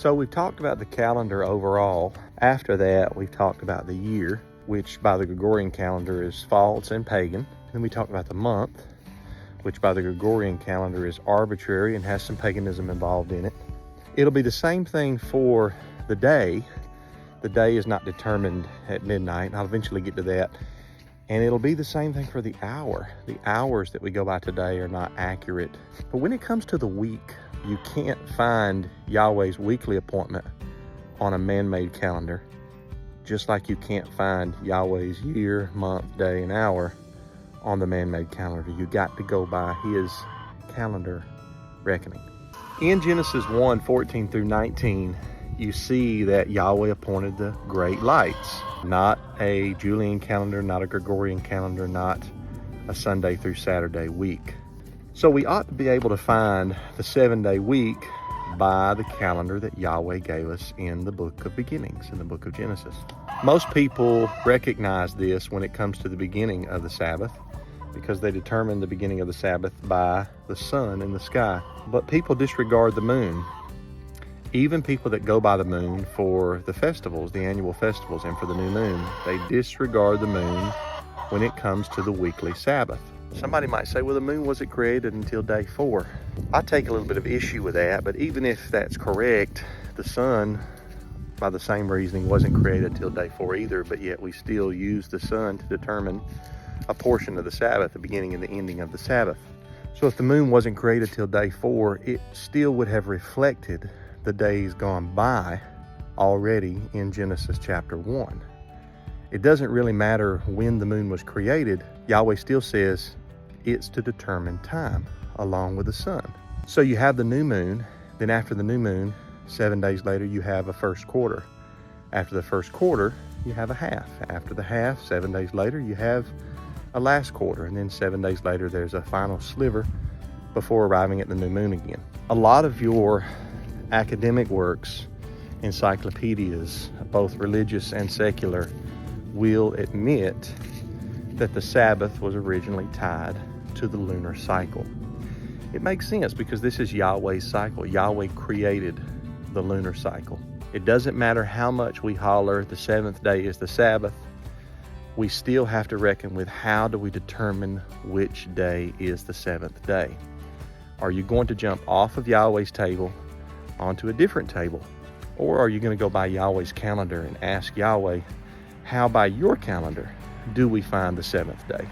So we've talked about the calendar overall. After that, we've talked about the year, which by the Gregorian calendar is false and pagan. Then we talked about the month, which by the Gregorian calendar is arbitrary and has some paganism involved in it. It'll be the same thing for the day. The day is not determined at midnight, and I'll eventually get to that. And it'll be the same thing for the hour. The hours that we go by today are not accurate. But when it comes to the week, you can't find Yahweh's weekly appointment on a man-made calendar, just like you can't find Yahweh's year, month, day, and hour on the man-made calendar. You got to go by his calendar reckoning. In Genesis 1:14 through 19, you see that Yahweh appointed the great lights, not a Julian calendar, not a Gregorian calendar, not a Sunday through Saturday week. So we ought to be able to find the 7-day week by the calendar that Yahweh gave us in the book of beginnings, in the book of Genesis. Most people recognize this when it comes to the beginning of the Sabbath, because they determine the beginning of the Sabbath by the sun in the sky. But people disregard the moon. Even people that go by the moon for the festivals, the annual festivals, and for the new moon, they disregard the moon when it comes to the weekly Sabbath. Somebody might say, well, the moon wasn't created until day 4. I take a little bit of issue with that, but even if that's correct, the sun, by the same reasoning, wasn't created until day 4 either, but yet we still use the sun to determine a portion of the Sabbath, the beginning and the ending of the Sabbath. So if the moon wasn't created till day 4, it still would have reflected the days gone by already in Genesis chapter 1. It doesn't really matter when the moon was created. Yahweh still says it's to determine time along with the sun. So you have the new moon, then after the new moon, 7 days later, you have a first quarter. After the first quarter, you have a half. After the half, 7 days later, you have a last quarter, and then 7 days later, there's a final sliver before arriving at the new moon again. A lot of your academic works, encyclopedias, both religious and secular, will admit that the Sabbath was originally tied to the lunar cycle. It makes sense because this is Yahweh's cycle. Yahweh created the lunar cycle. It doesn't matter how much we holler the 7th day is the Sabbath, we still have to reckon with how do we determine which day is the 7th day. Are you going to jump off of Yahweh's table onto a different table? Or are you going to go by Yahweh's calendar and ask Yahweh, how by your calendar do we find the 7th day?